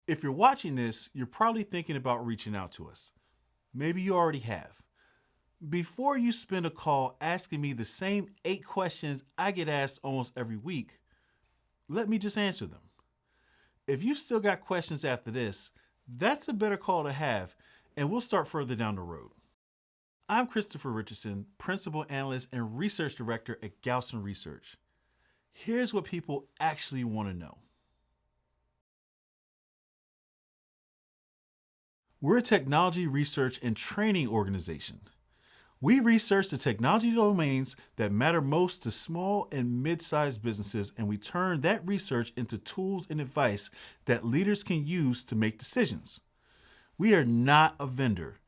If you're watching this, you're probably thinking about reaching out to us. Maybe you already have. Before you spend a call asking me the same 8 questions I get asked almost every week, let me just answer them. If you've still got questions after this, that's a better call to have, and we'll start further down the road. I'm Christopher Richardson, Principal Analyst and Research Director at Galson Research. Here's what people actually want to know. We're a technology research and training organization. We research the technology domains that matter most to small and mid-sized businesses, and we turn that research into tools and advice that leaders can use to make decisions. We are not a vendor.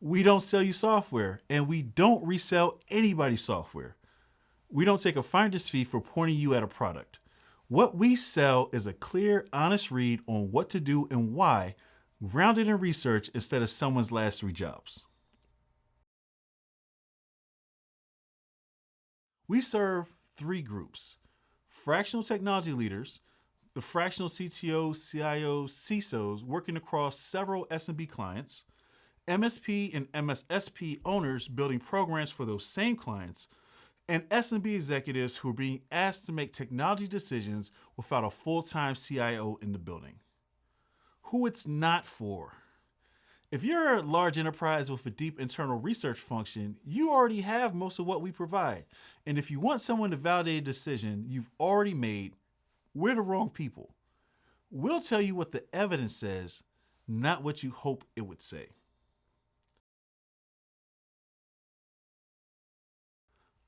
We don't sell you software, and we don't resell anybody's software. We don't take a finder's fee for pointing you at a product. What we sell is a clear, honest read on what to do and why, grounded in research instead of someone's last 3 jobs. We serve 3 groups: fractional technology leaders, the fractional CTOs, CIOs, CISOs working across several SMB clients, MSP and MSSP owners building programs for those same clients, and SMB executives who are being asked to make technology decisions without a full-time CIO in the building. Who it's not for. If you're a large enterprise with a deep internal research function, you already have most of what we provide. And if you want someone to validate a decision you've already made, we're the wrong people. We'll tell you what the evidence says, not what you hope it would say.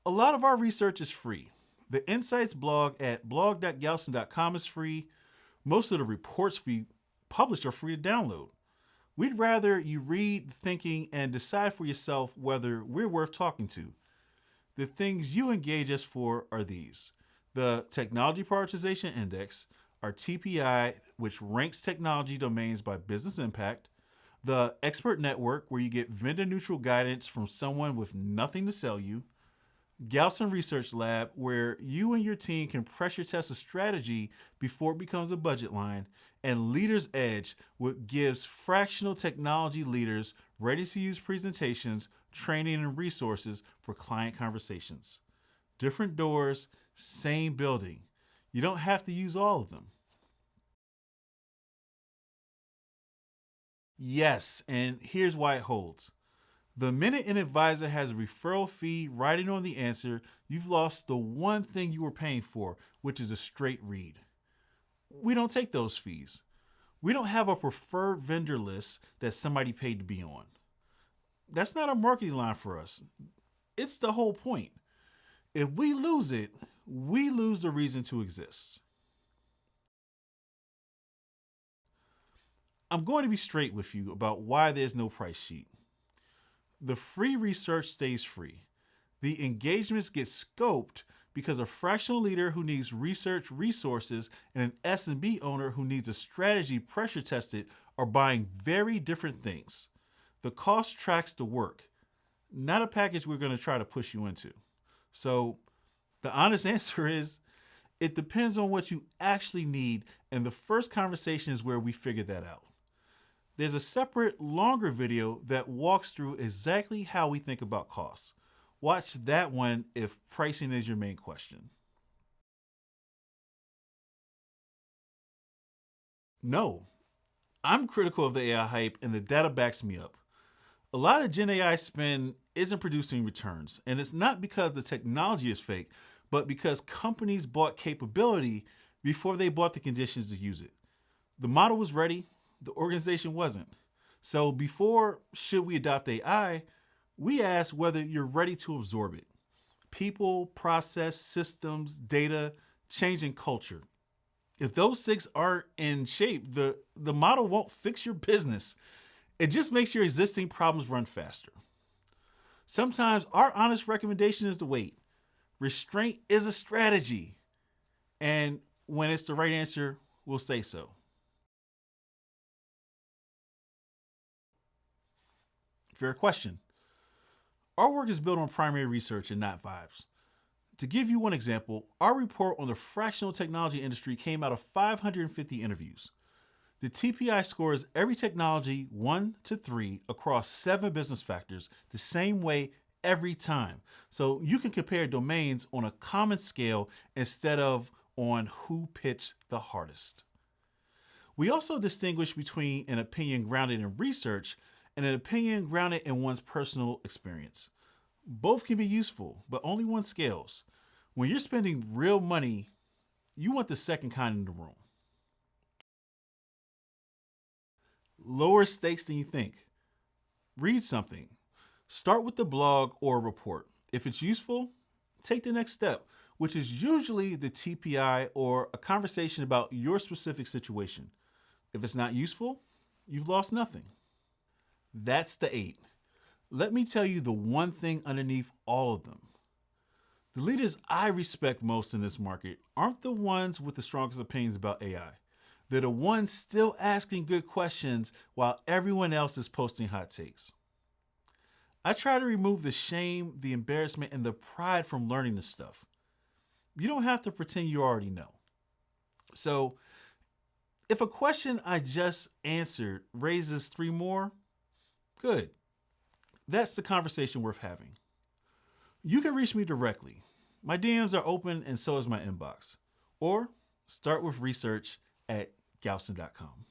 A lot of our research is free. The Insights blog at blog.galson.com is free. Most of the reports we publish are free to download. We'd rather you read the thinking and decide for yourself whether we're worth talking to. The things you engage us for are these: the Technology Prioritization Index, our TPI, which ranks technology domains by business impact, the Expert Network, where you get vendor-neutral guidance from someone with nothing to sell you, Galson Research Lab, where you and your team can pressure test a strategy before it becomes a budget line, and Leader's Edge, which gives fractional technology leaders ready-to-use presentations, training, and resources for client conversations. Different doors, same building. You don't have to use all of them. Yes, and here's why it holds. The minute an advisor has a referral fee riding on the answer, you've lost the one thing you were paying for, which is a straight read. We don't take those fees. We don't have a preferred vendor list that somebody paid to be on. That's not a marketing line for us. It's the whole point. If we lose it, we lose the reason to exist. I'm going to be straight with you about why there's no price sheet. The free research stays free. The engagements get scoped because a fractional leader who needs research resources and an S&B owner who needs a strategy pressure tested are buying very different things. The cost tracks the work, not a package we're going to try to push you into. So the honest answer is, it depends on what you actually need, and the first conversation is where we figure that out. There's a separate, longer video that walks through exactly how we think about costs. Watch that one if pricing is your main question. No, I'm critical of the AI hype, and the data backs me up. A lot of Gen AI spend isn't producing returns, and it's not because the technology is fake, but because companies bought capability before they bought the conditions to use it. The model was ready, the organization wasn't. So before should we adopt AI, we ask whether you're ready to absorb it. People, process, systems, data, change, and culture. If those 6 aren't in shape, the model won't fix your business. It just makes your existing problems run faster. Sometimes our honest recommendation is to wait. Restraint is a strategy. And when it's the right answer, we'll say so. Fair question. Our work is built on primary research and not vibes. To give you one example, our report on the fractional technology industry came out of 550 interviews. The TPI scores every technology 1 to 3 across 7 business factors the same way every time. So you can compare domains on a common scale instead of on who pitched the hardest. We also distinguish between an opinion grounded in research and an opinion grounded in one's personal experience. Both can be useful, but only one scales. When you're spending real money, you want the second kind in the room. Lower stakes than you think. Read something. Start with the blog or report. If it's useful, take the next step, which is usually the TPI or a conversation about your specific situation. If it's not useful, you've lost nothing. That's the 8. Let me tell you the one thing underneath all of them. The leaders I respect most in this market aren't the ones with the strongest opinions about AI. They're the ones still asking good questions while everyone else is posting hot takes. I try to remove the shame, the embarrassment, and the pride from learning this stuff. You don't have to pretend you already know. So, if a question I just answered raises 3 more, good. That's the conversation worth having. You can reach me directly. My DMs are open and so is my inbox. Or start with research at Galson.com.